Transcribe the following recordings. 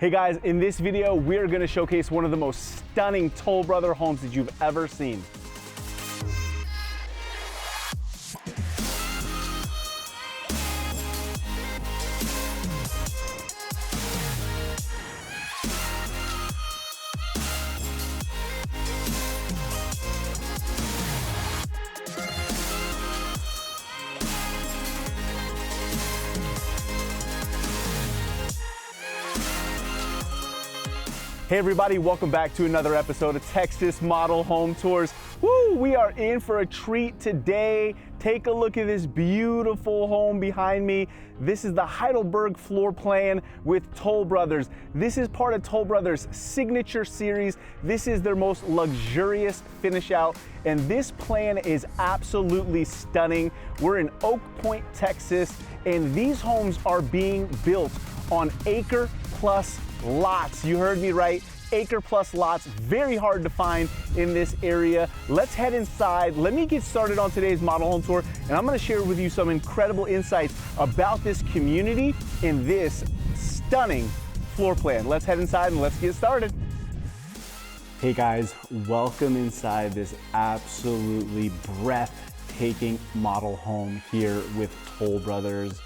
Hey guys, in this video, we're gonna showcase one of the most stunning Toll Brother homes that you've ever seen. Hey everybody, welcome back to another episode of Texas Model Home Tours. Woo, we are in for a treat today. Take a look at this beautiful home behind me. This is the Heidelberg floor plan with Toll Brothers. This is part of Toll Brothers' signature series. This is their most luxurious finish out, and this plan is absolutely stunning. We're in Oak Point, Texas, and these homes are being built on acre plus lots. You heard me right, acre plus lots, very hard to find in this area. Let's head inside. Let me get started on today's model home tour, and I'm gonna share with you some incredible insights about this community in this stunning floor plan. Let's head inside and let's get started. Hey guys, welcome inside this absolutely breathtaking model home here with Toll Brothers.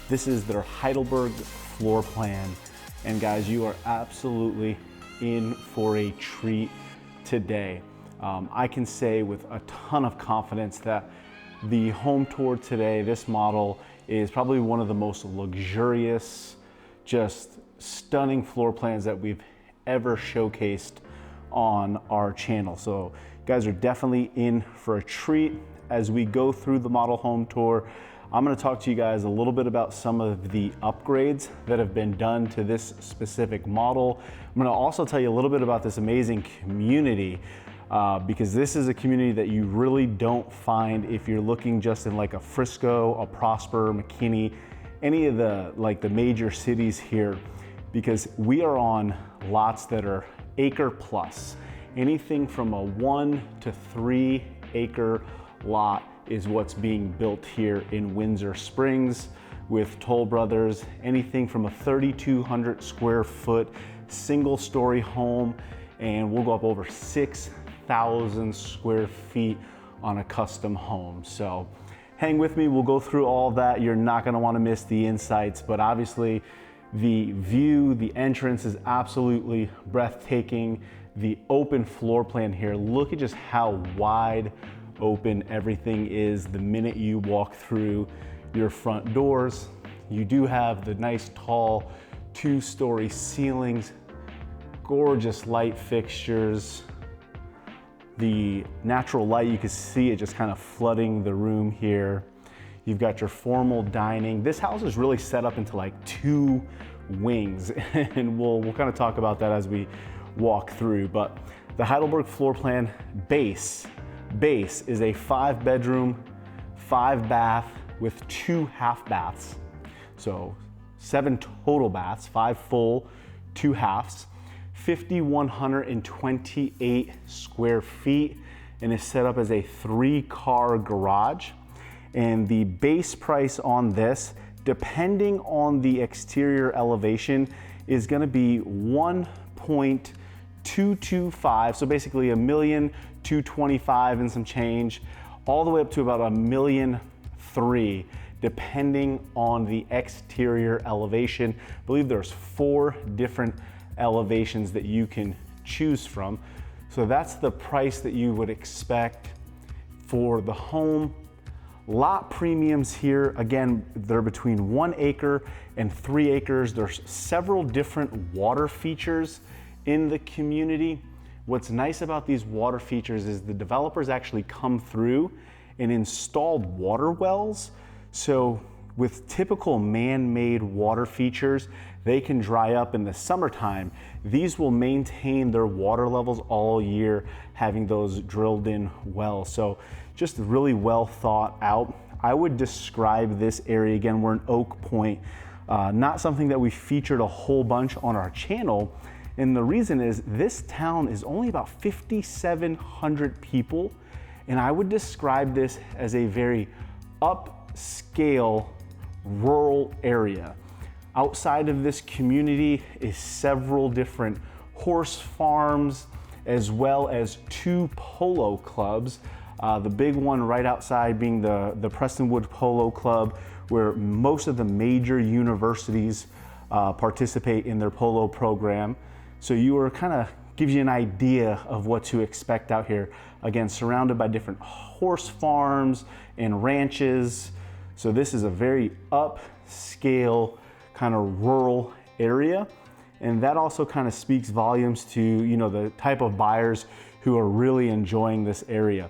This is their Heidelberg floor plan. And guys, you are absolutely in for a treat today. I can say with a ton of confidence that the home tour today, this model, is probably one of the most luxurious, just stunning floor plans that we've ever showcased on our channel. So you guys are definitely in for a treat as we go through the model home tour. I'm going to talk to you guys a little bit about some of the upgrades that have been done to this specific model. I'm going to also tell you a little bit about this amazing community because this is a community that you really don't find if you're looking just in like a Frisco, a Prosper, McKinney, any of the major cities here, because we are on lots that are acre plus. Anything from a 1 to 3 acre lot is what's being built here in Windsor Springs with Toll Brothers. Anything from a 3,200 square foot single story home, and we'll go up over 6,000 square feet on a custom home. So hang with me, we'll go through all that. You're not gonna wanna miss the insights, but obviously the view, the entrance is absolutely breathtaking. The open floor plan here, look at just how wide open everything is the minute you walk through your front doors. You do have the nice tall 2-story ceilings, gorgeous light fixtures. The natural light, you can see it just kind of flooding the room here. You've got your formal dining. This house is really set up into like 2 wings, and we'll kind of talk about that as we walk through. But the Heidelberg floor plan base is a 5-bedroom, 5-bath with 2 half baths. So 7 total baths, 5 full, 2 halves, 5,128 square feet, and is set up as a 3-car garage. And the base price on this, depending on the exterior elevation, is gonna be 1.225, so basically $1,225,000 and some change, all the way up to about $1,003,000, depending on the exterior elevation. I believe there's 4 different elevations that you can choose from. So that's the price that you would expect for the home. Lot premiums here, again, they're between 1 acre and 3 acres. There's several different water features in the community. What's nice about these water features is the developers actually come through and installed water wells. So with typical man-made water features, they can dry up in the summertime. These will maintain their water levels all year, having those drilled in wells. So just really well thought out. I would describe this area, again, we're in Oak Point, not something that we featured a whole bunch on our channel. And the reason is this town is only about 5,700 people. And I would describe this as a very upscale rural area. Outside of this community is several different horse farms, as well as 2 polo clubs. The big one right outside being the Prestonwood Polo Club, where most of the major universities participate in their polo program. So you are kind of gives you an idea of what to expect out here. Again, surrounded by different horse farms and ranches. So this is a very upscale kind of rural area. And that also kind of speaks volumes to, you know, the type of buyers who are really enjoying this area.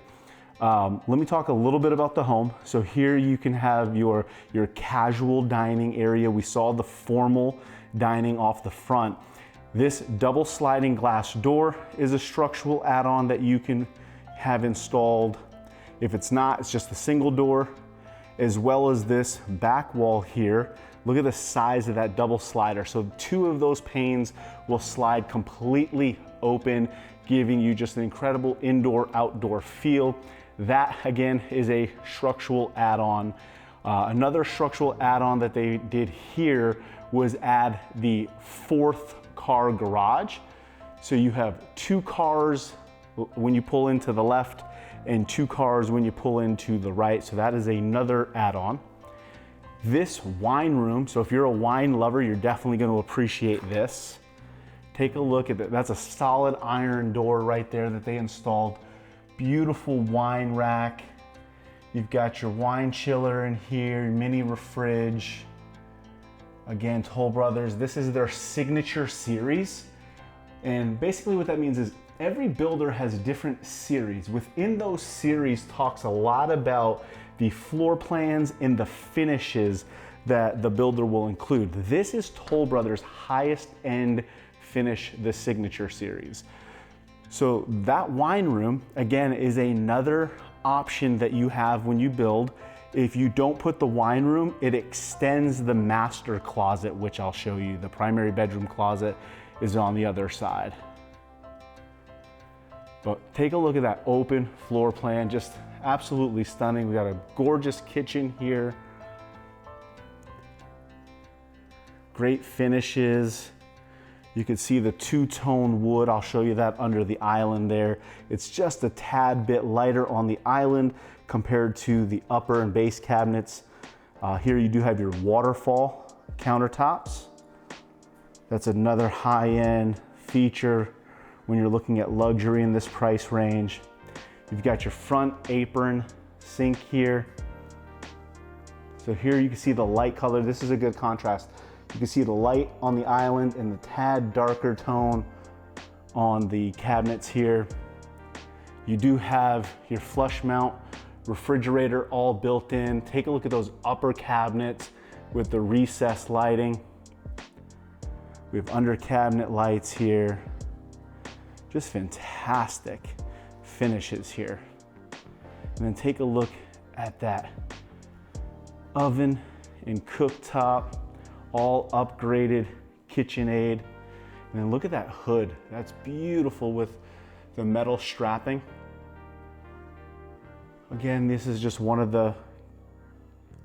Let me talk a little bit about the home. So here you can have your casual dining area. We saw the formal dining off the front. This double sliding glass door is a structural add-on that you can have installed. If it's not, it's just a single door, as well as this back wall here. Look at the size of that double slider. So 2 of those panes will slide completely open, giving you just an incredible indoor-outdoor feel. That, again, is a structural add-on. Another structural add-on that they did here was add the 4th car garage. So you have 2 cars when you pull into the left and 2 cars when you pull into the right. So that is another add-on. This wine room, so if you're a wine lover, you're definitely going to appreciate this. Take a look at that. That's a solid iron door right there that they installed. Beautiful wine rack. You've got your wine chiller in here, mini refrige. Again, Toll Brothers, this is their signature series. And basically what that means is every builder has different series. Within those series talks a lot about the floor plans and the finishes that the builder will include. This is Toll Brothers' highest end finish, the signature series. So that wine room, again, is another option that you have when you build. If you don't put the wine room, it extends the master closet, which I'll show you. The primary bedroom closet is on the other side. But take a look at that open floor plan, just absolutely stunning. We got a gorgeous kitchen here. Great finishes. You can see the 2-tone wood. I'll show you that under the island there. It's just a tad bit lighter on the island compared to the upper and base cabinets. Here you do have your waterfall countertops. That's another high-end feature when you're looking at luxury in this price range. You've got your front apron sink here. So here you can see the light color. This is a good contrast. You can see the light on the island and the tad darker tone on the cabinets here. You do have your flush mount refrigerator all built in. Take a look at those upper cabinets with the recessed lighting. We have under cabinet lights here. Just fantastic finishes here. And then take a look at that oven and cooktop, all upgraded KitchenAid. And then look at that hood. That's beautiful with the metal strapping. Again, this is just one of the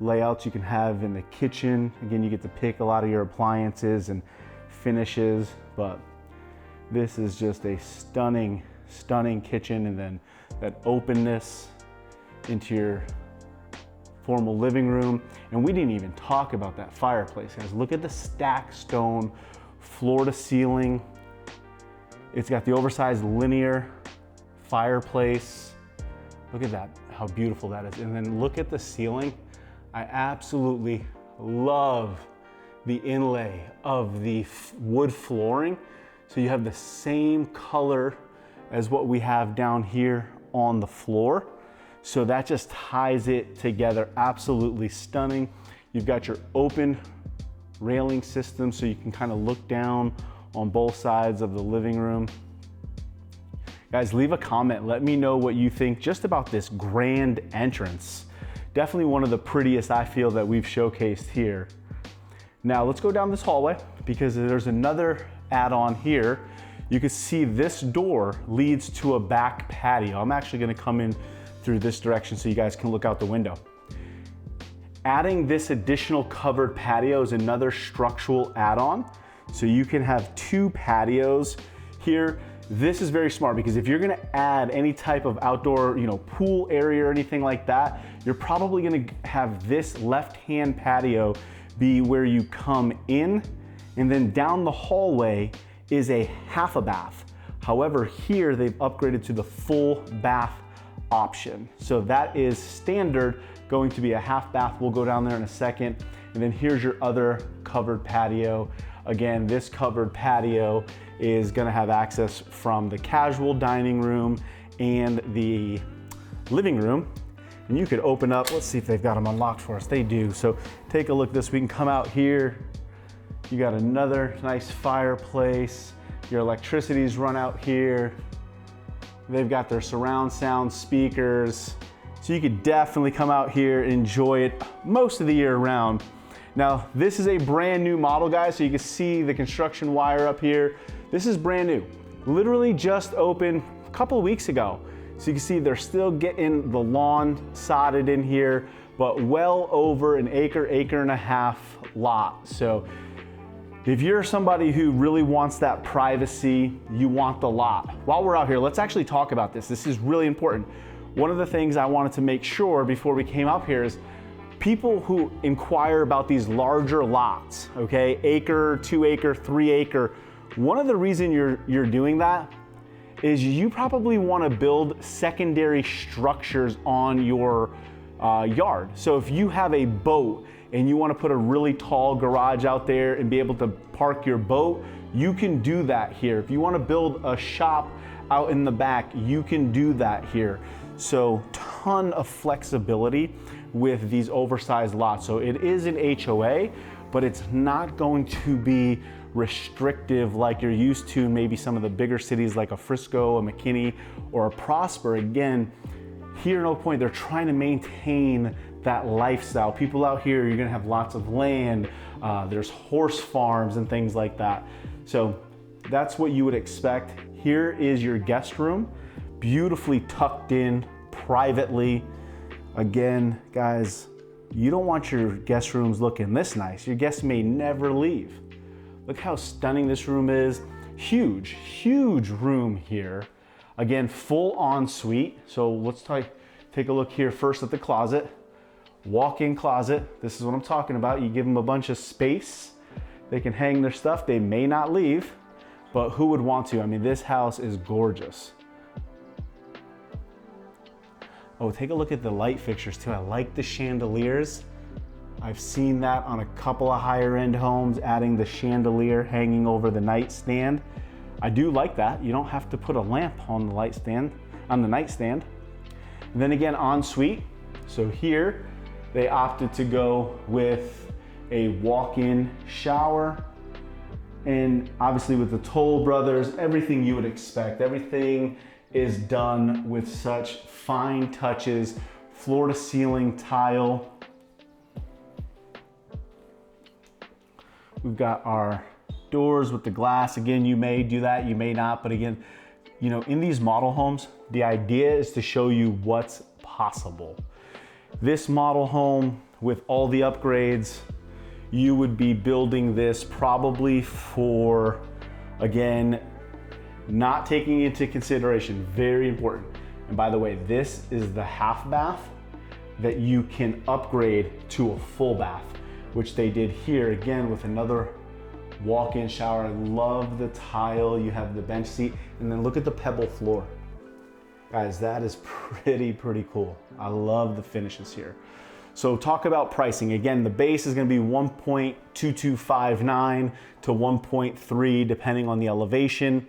layouts you can have in the kitchen. Again, you get to pick a lot of your appliances and finishes, but this is just a stunning, stunning kitchen. And then that openness into your formal living room. And we didn't even talk about that fireplace, guys. Look at the stacked stone, floor to ceiling. It's got the oversized linear fireplace. Look at that, how beautiful that is. And then look at the ceiling. I absolutely love the inlay of the wood flooring. So you have the same color as what we have down here on the floor. So that just ties it together. Absolutely stunning. You've got your open railing system so you can kind of look down on both sides of the living room. Guys, leave a comment. Let me know what you think just about this grand entrance. Definitely one of the prettiest I feel that we've showcased here. Now let's go down this hallway because there's another add-on here. You can see this door leads to a back patio. I'm actually gonna come in through this direction so you guys can look out the window. Adding this additional covered patio is another structural add-on. So you can have 2 patios here. This is very smart because if you're gonna add any type of outdoor, pool area or anything like that, you're probably gonna have this left-hand patio be where you come in, and then down the hallway is a half a bath. However, here they've upgraded to the full bath option. So that is standard, going to be a half bath. We'll go down there in a second. And then here's your other covered patio. Again, this covered patio is gonna have access from the casual dining room and the living room. And you could open up, let's see if they've got them unlocked for us. They do. So take a look at this. We can come out here. You got another nice fireplace. Your electricity's run out here. They've got their surround sound speakers. So you could definitely come out here and enjoy it most of the year round. Now, this is a brand new model, guys, so you can see the construction wire up here. This is brand new. Literally just opened a couple of weeks ago. So you can see they're still getting the lawn sodded in here, but well over an acre, acre and a half lot. So if you're somebody who really wants that privacy, you want the lot. While we're out here, let's actually talk about this. This is really important. One of the things I wanted to make sure before we came up here is people who inquire about these larger lots, okay, acre, 2 acre, 3 acre, one of the reasons you're doing that is you probably want to build secondary structures on your yard. So if you have a boat and you want to put a really tall garage out there and be able to park your boat, you can do that here. If you want to build a shop out in the back, you can do that here. So ton of flexibility with these oversized lots. So it is an HOA, but it's not going to be restrictive like you're used to in maybe some of the bigger cities like a Frisco, a McKinney, or a Prosper. Again, here in Oak Point, they're trying to maintain that lifestyle. People out here, you're gonna have lots of land, there's horse farms and things like that. So that's what you would expect. Here is your guest room, beautifully tucked in privately. Again, guys, you don't want your guest rooms looking this nice. Your guests may never leave. Look how stunning this room is. Huge, huge room here. Again, full ensuite. So let's take a look here first at the closet. Walk-in closet. This is what I'm talking about. You give them a bunch of space. They can hang their stuff. They may not leave, but who would want to? I mean, this house is gorgeous. Oh, take a look at the light fixtures too. I like the chandeliers. I've seen that on a couple of higher end homes, adding the chandelier hanging over the nightstand. I do like that. You don't have to put a lamp on the nightstand. And then again, ensuite. So here, they opted to go with a walk-in shower. And obviously with the Toll Brothers, everything you would expect. Everything is done with such fine touches, floor to ceiling tile. We've got our doors with the glass. Again, you may do that, you may not, but again, in these model homes, the idea is to show you what's possible. This model home with all the upgrades, you would be building this probably for, again, not taking into consideration, very important. And by the way, this is the half bath that you can upgrade to a full bath, which they did here, again, with another walk-in shower. I love the tile. You have the bench seat, and then look at the pebble floor. Guys, that is pretty cool. I love the finishes here. So talk about pricing. Again, the base is gonna be 1.2259 to 1.3, depending on the elevation.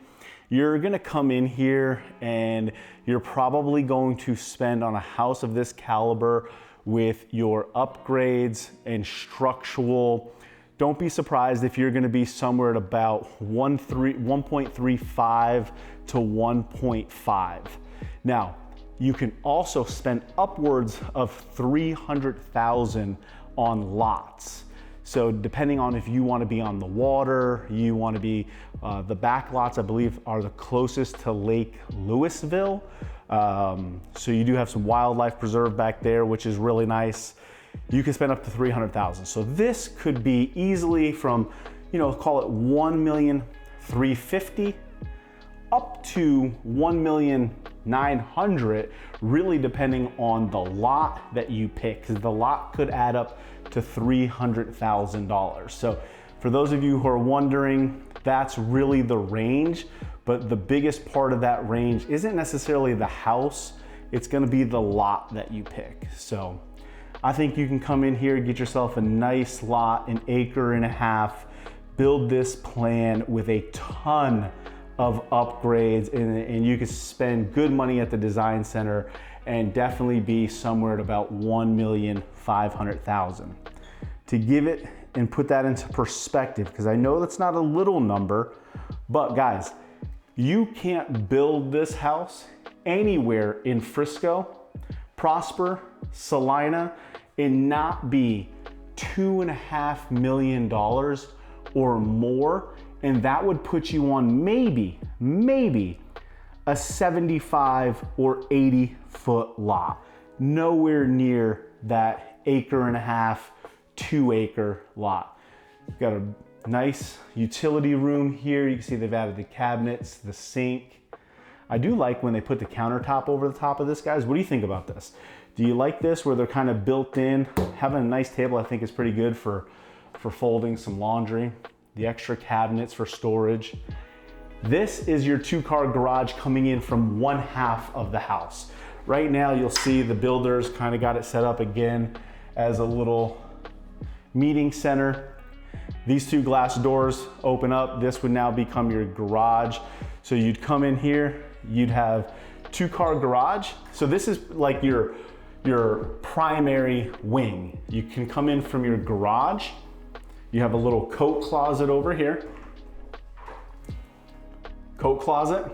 You're gonna come in here and you're probably going to spend on a house of this caliber with your upgrades and structural. Don't be surprised if you're gonna be somewhere at about 1.35 to 1.5. Now, you can also spend upwards of 300,000 on lots. So depending on if you want to be on the water, you want to be, the back lots I believe are the closest to Lake Louisville. So you do have some wildlife preserve back there, which is really nice. you can spend up to 300,000. So this could be easily from, you know, call it 1,350,000 up to 1,900,000, really depending on the lot that you pick, because the lot could add up to $300,000. So for those of you who are wondering, that's really the range, but the biggest part of that range isn't necessarily the house, it's gonna be the lot that you pick. So I think you can come in here, get yourself a nice lot, 1.5 acres, build this plan with a ton of upgrades, and you can spend good money at the design center and definitely be somewhere at about 1,500,000. To give it and put that into perspective, because I know that's not a little number, but guys, you can't build this house anywhere in Frisco, Prosper, Salina, and not be $2.5 million or more, and that would put you on maybe a 75 or 80 foot lot, nowhere near that 1.5 acre, 2 acre lot. You've got a nice utility room here. You can see they've added the cabinets, the sink. I do like when they put the countertop over the top of this, guys. What do you think about this? Do you like this where they're kind of built in? Having a nice table I think is pretty good for folding some laundry. The extra cabinets for storage. This is your 2-car garage coming in from one half of the house. Right now you'll see the builders kind of got it set up again as a little meeting center. These 2 glass doors open up. This would now become your garage. So you'd come in here, you'd have 2-car garage. So this is like your primary wing. You can come in from your garage. You have a little coat closet over here. Coat closet.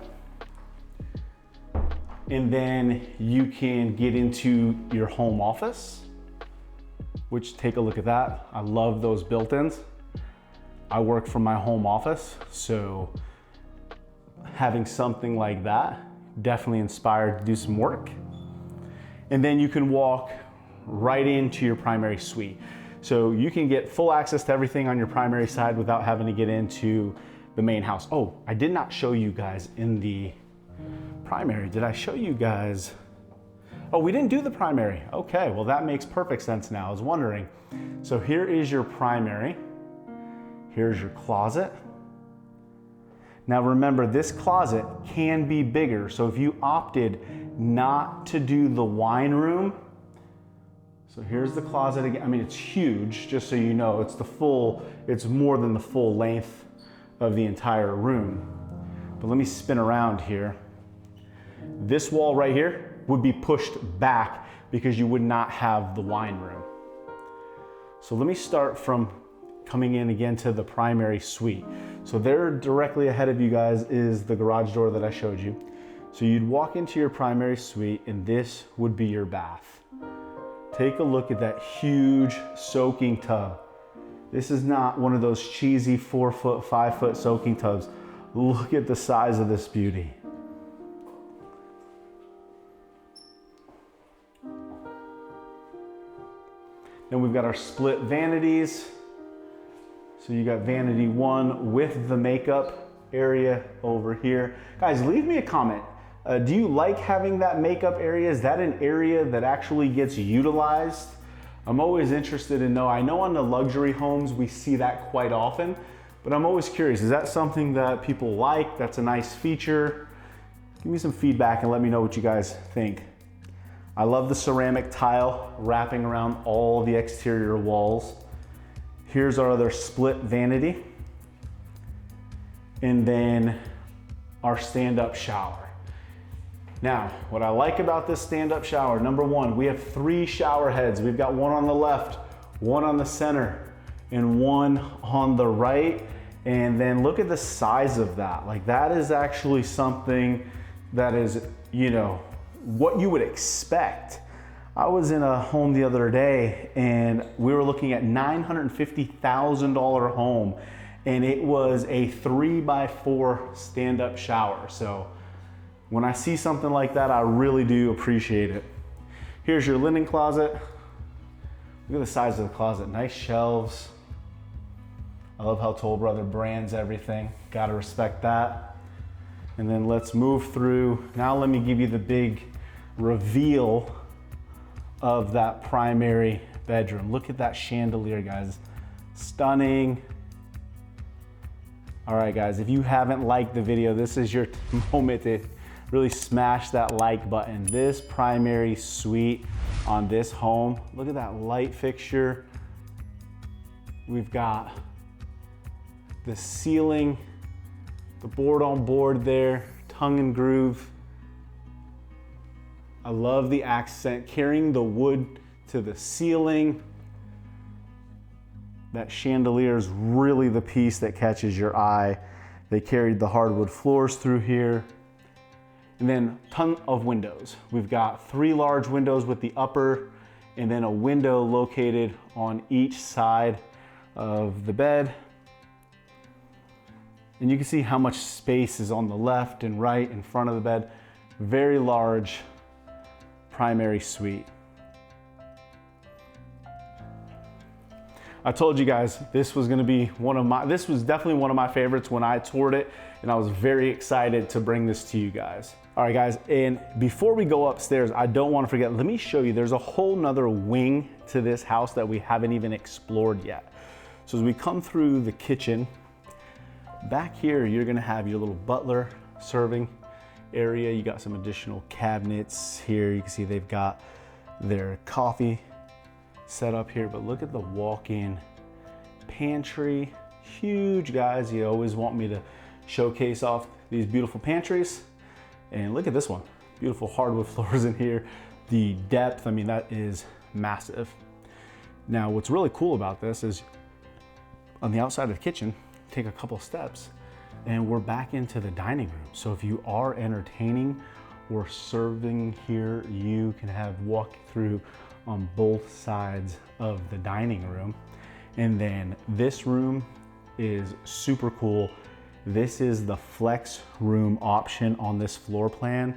And then you can get into your home office, which take a look at that. I love those built-ins. I work from my home office, so having something like that definitely inspired to do some work. And then you can walk right into your primary suite. So you can get full access to everything on your primary side without having to get into the main house. Oh, I did not show you guys in the primary. Did I show you guys? Oh, we didn't do the primary. Okay, well that makes perfect sense now. I was wondering. So here is your primary. Here's your closet. Now remember, this closet can be bigger. So if you opted not to do the wine room, so here's the closet again. I mean, it's huge, just so you know, it's more than the full length of the entire room. But let me spin around here. This wall right here would be pushed back because you would not have the wine room. So let me start from coming in again to the primary suite. So there directly ahead of you guys is the garage door that I showed you. So you'd walk into your primary suite and this would be your bath. Take a look at that huge soaking tub. This is not one of those cheesy 4 foot, 5 foot soaking tubs. Look at the size of this beauty. Then we've got our split vanities. So you got vanity 1 with the makeup area over here. Guys, leave me a comment. Do you like having that makeup area? Is that an area that actually gets utilized? I'm always interested to know. I know on the luxury homes we see that quite often, but I'm always curious, is that something that people like? That's a nice feature. Give me some feedback and let me know what you guys think. I love the ceramic tile wrapping around all the exterior walls. Here's our other split vanity. And then our stand-up shower. Now, what I like about this stand-up shower, number 1, we have 3 shower heads. We've got one on the left, one on the center, and one on the right. And then look at the size of that. Like, that is actually something that is, you know, what you would expect. I was in a home the other day and we were looking at $950,000 home, and it was a 3x4 stand-up shower. So when I see something like that, I really do appreciate it. Here's your linen closet Look at the size of the closet, nice shelves. I love how Toll Brother brands everything. Gotta respect that. And then let's move through. Now let me give you the big reveal of that primary bedroom. Look at that chandelier, guys. Stunning. All right, guys, if you haven't liked the video, this is your moment to really smash that like button. This primary suite on this home, look at that light fixture. We've got the ceiling, the board on board there, tongue and groove. I love the accent, carrying the wood to the ceiling. That chandelier is really the piece that catches your eye. They carried the hardwood floors through here. And then ton of windows. We've got 3 large windows with the upper, and then a window located on each side of the bed. And you can see how much space is on the left and right in front of the bed. Very large primary suite. I told you guys this was gonna be this was definitely one of my favorites when I toured it, and I was very excited to bring this to you guys. All right, guys, and before we go upstairs, I don't wanna forget, let me show you, there's a whole nother wing to this house that we haven't even explored yet. So as we come through the kitchen, back here, you're gonna have your little butler serving area. You got some additional cabinets here. You can see they've got their coffee set up here, but look at the walk-in pantry. Huge, guys. You always want me to showcase off these beautiful pantries. And look at this one. Beautiful hardwood floors in here. The depth, I mean, that is massive. Now, what's really cool about this is on the outside of the kitchen, take a couple steps and we're back into the dining room. So if you are entertaining or serving here, you can have walk through on both sides of the dining room. And then this room is super cool. This is the flex room option on this floor plan.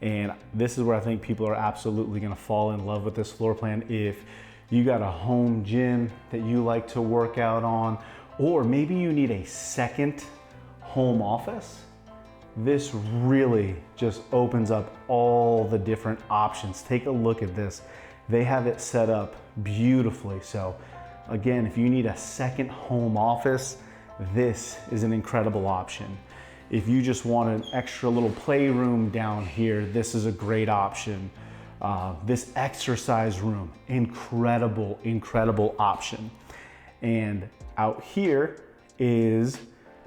And this is where I think people are absolutely gonna fall in love with this floor plan. If you got a home gym that you like to work out on, or maybe you need a second home office, this really just opens up all the different options. Take a look at this. They have it set up beautifully. So again, if you need a second home office, this is an incredible option. If you just want an extra little playroom down here, this is a great option. This exercise room, incredible, incredible option. And out here is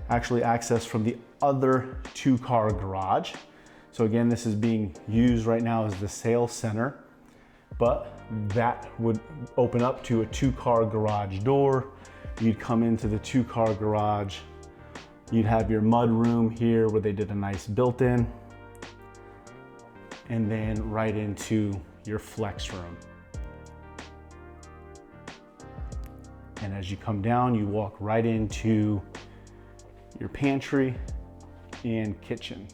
actually access from the other 2-car garage. So again, this is being used right now as the sales center, but that would open up to a 2-car garage door. You'd come into the 2-car garage. You'd have your mud room here where they did a nice built-in, and then right into your flex room. And as you come down, you walk right into your pantry and kitchen.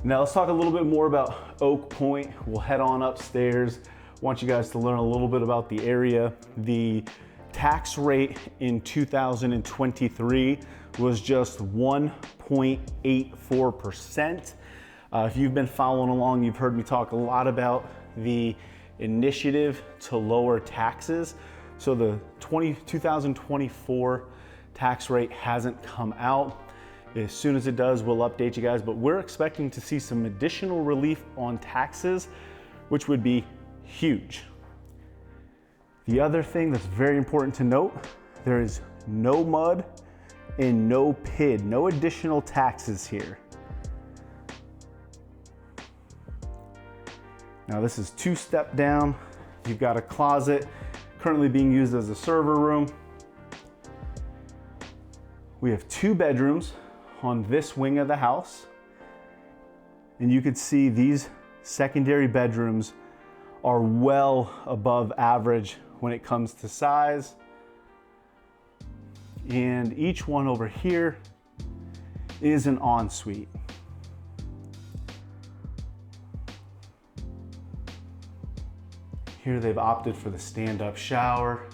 Now let's talk a little bit more about Oak Point. We'll head on upstairs. I want you guys to learn a little bit about the area. The tax rate in 2023 was just 1.84%. If you've been following along, you've heard me talk a lot about the initiative to lower taxes. So the 2024 tax rate hasn't come out. As soon as it does, we'll update you guys, but we're expecting to see some additional relief on taxes, which would be huge. The other thing that's very important to note, there is no mud and no PID, no additional taxes here. Now this is 2-step down. You've got a closet currently being used as a server room. We have 2 bedrooms on this wing of the house. And you can see these secondary bedrooms are well above average when it comes to size. And each one over here is an ensuite. Here they've opted for the stand-up shower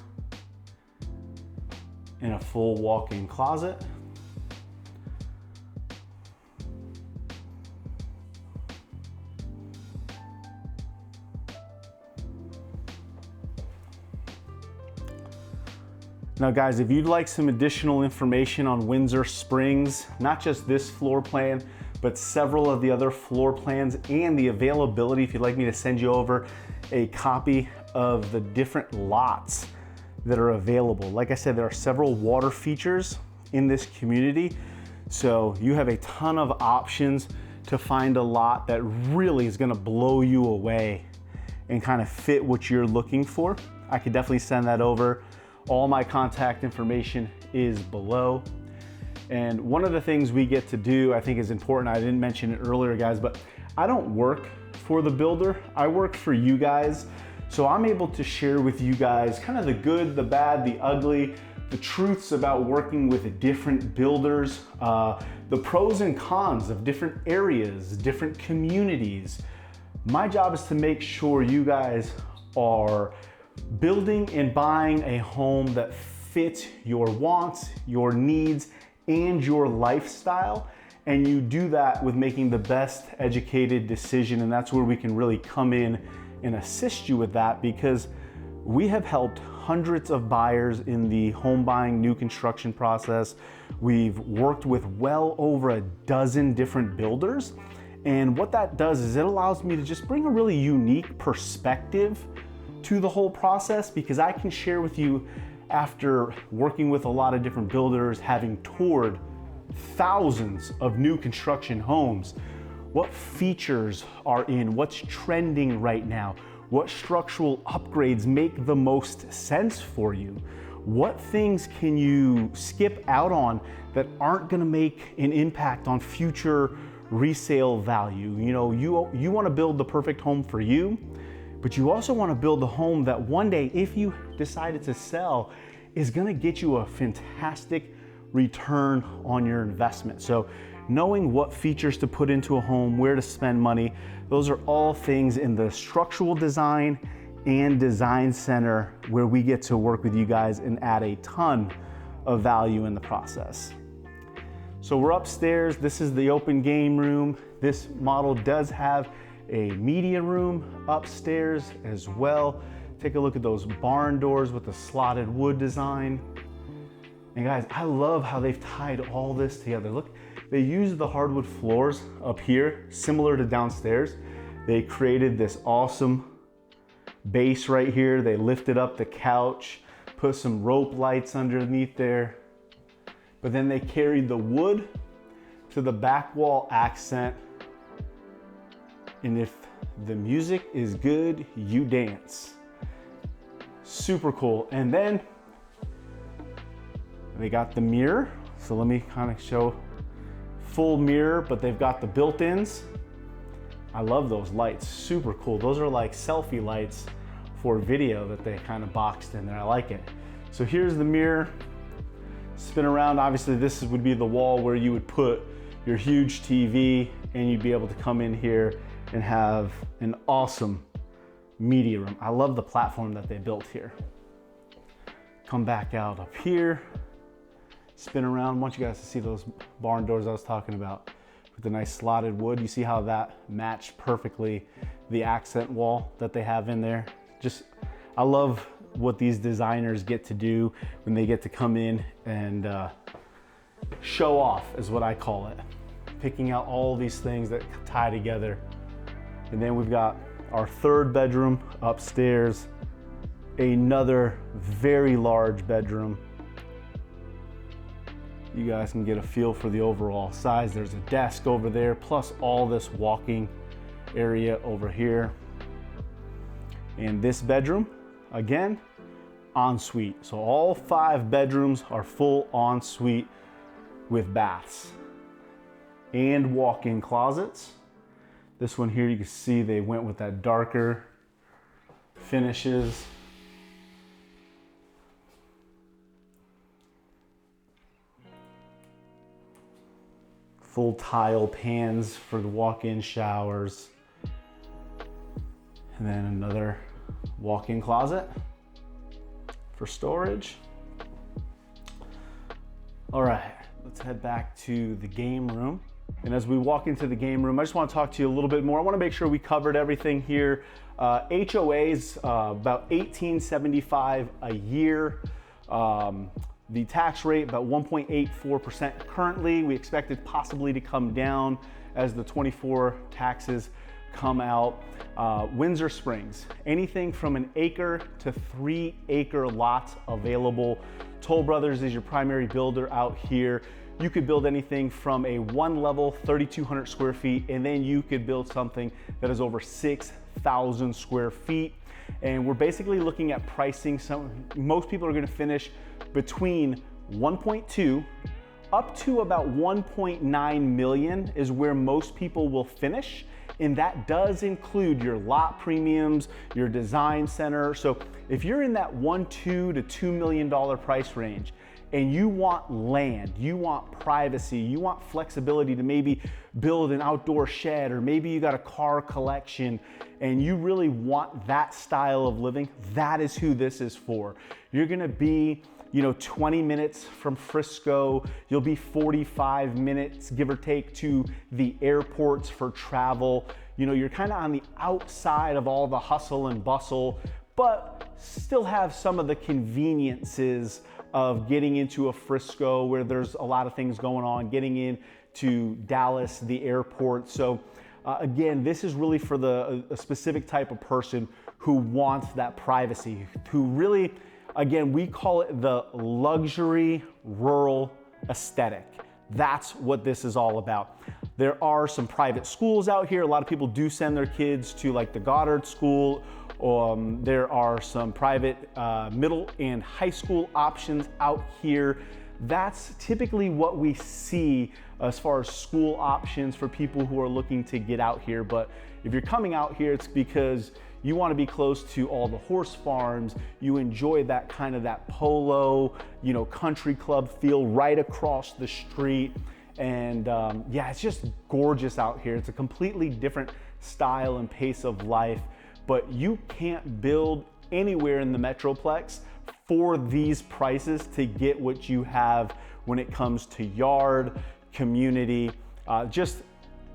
and a full walk-in closet. Now guys, if you'd like some additional information on Windsor Springs, not just this floor plan, but several of the other floor plans and the availability, if you'd like me to send you over a copy of the different lots that are available. Like I said, there are several water features in this community. So you have a ton of options to find a lot that really is gonna blow you away and kind of fit what you're looking for. I could definitely send that over. All my contact information is below. And one of the things we get to do, I think is important, I didn't mention it earlier guys, but I don't work for the builder, I work for you guys. So I'm able to share with you guys kind of the good, the bad, the ugly, the truths about working with different builders, the pros and cons of different areas, different communities. My job is to make sure you guys are building and buying a home that fits your wants, your needs, and your lifestyle. And you do that with making the best educated decision. And that's where we can really come in and assist you with that, because we have helped hundreds of buyers in the home buying new construction process. We've worked with well over a dozen different builders. And what that does is it allows me to just bring a really unique perspective to the whole process, because I can share with you, after working with a lot of different builders, having toured thousands of new construction homes, what features are in, what's trending right now, what structural upgrades make the most sense for you, what things can you skip out on that aren't gonna make an impact on future resale value. You know, you wanna build the perfect home for you, but you also wanna build a home that one day, if you decided to sell, is gonna get you a fantastic return on your investment. So knowing what features to put into a home, where to spend money, those are all things in the structural design and design center where we get to work with you guys and add a ton of value in the process. So we're upstairs. This is the open game room. This model does have a media room upstairs as well. Take a look at those barn doors with the slotted wood design. And guys, I love how they've tied all this together. Look, they used the hardwood floors up here, similar to downstairs. They created this awesome base right here. They lifted up the couch, put some rope lights underneath there. But then they carried the wood to the back wall accent. And if the music is good, you dance. Super cool. And then they got the mirror. So let me kind of show full mirror, but they've got the built-ins. I love those lights, super cool. Those are like selfie lights for video that they kind of boxed in there. I like it. So here's the mirror. Spin around. Obviously this would be the wall where you would put your huge TV, and you'd be able to come in here and have an awesome media room. I love the platform that they built here. Come back out up here, spin around. I want you guys to see those barn doors I was talking about with the nice slotted wood. You see how that matched perfectly the accent wall that they have in there. Just, I love what these designers get to do when they get to come in and show off, is what I call it. Picking out all these things that tie together. And then we've got our third bedroom upstairs, another very large bedroom. You guys can get a feel for the overall size. There's a desk over there, plus all this walking area over here. And this bedroom, again, ensuite. So all 5 bedrooms are full ensuite with baths and walk-in closets. This one here, you can see they went with that darker finishes. Full tile pans for the walk-in showers. And then another Walk-in closet for storage. All right, let's head back to the game room. And as we walk into the game room, I just want to talk to you a little bit more. I want to make sure we covered everything here. HOAs, about $1,875 a year. The tax rate, about 1.84% currently. We expect it possibly to come down as the 24 taxes come out. Windsor Springs, anything from an acre to 3 acre lots available. Toll Brothers is your primary builder out here. You could build anything from a 1-level 3,200 square feet, and then you could build something that is over 6,000 square feet. And we're basically looking at pricing. Most people are gonna finish between 1.2 up to about 1.9 million is where most people will finish. And that does include your lot premiums, your design center. So if you're in that $1.2 to $2 million price range, and you want land, you want privacy, you want flexibility to maybe build an outdoor shed, or maybe you got a car collection and you really want that style of living, that is who this is for. You're gonna be 20 minutes from Frisco. You'll be 45 minutes, give or take, to the airports for travel. You're kind of on the outside of all the hustle and bustle, but still have some of the conveniences of getting into a Frisco where there's a lot of things going on, getting into Dallas, the airport. So again, this is really for a specific type of person who wants that privacy, who really, again, we call it the luxury rural aesthetic. That's what this is all about. There are some private schools out here. A lot of people do send their kids to like the Goddard School. There are some private middle and high school options out here. That's typically what we see as far as school options for people who are looking to get out here. But if you're coming out here, it's because you want to be close to all the horse farms. You enjoy that kind of that polo, country club feel right across the street. And yeah, it's just gorgeous out here. It's a completely different style and pace of life, but you can't build anywhere in the Metroplex for these prices to get what you have when it comes to yard, community, just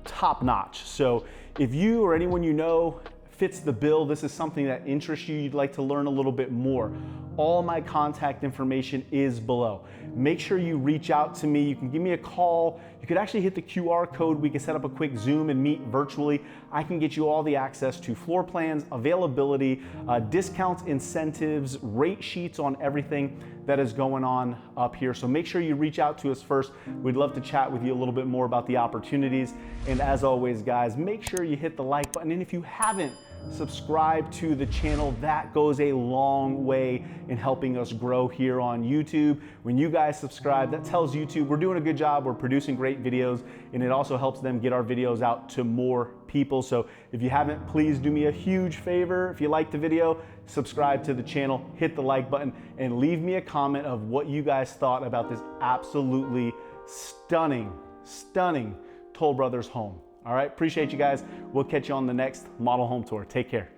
top notch. So if you or anyone you know fits the bill, this is something that interests you, you'd like to learn a little bit more, all my contact information is below. Make sure you reach out to me. You can give me a call. You could actually hit the QR code. We can set up a quick Zoom and meet virtually. I can get you all the access to floor plans, availability, discounts, incentives, rate sheets on everything that is going on up here. So make sure you reach out to us first. We'd love to chat with you a little bit more about the opportunities. And as always, guys, make sure you hit the like button. And if you haven't, subscribe to the channel. That goes a long way in helping us grow here on YouTube. When you guys subscribe, that tells YouTube we're doing a good job, we're producing great videos, and it also helps them get our videos out to more people. So if you haven't, please do me a huge favor. If you liked the video, subscribe to the channel, hit the like button, and leave me a comment of what you guys thought about this absolutely stunning Toll Brothers home. All right, appreciate you guys. We'll catch you on the next model home tour. Take care.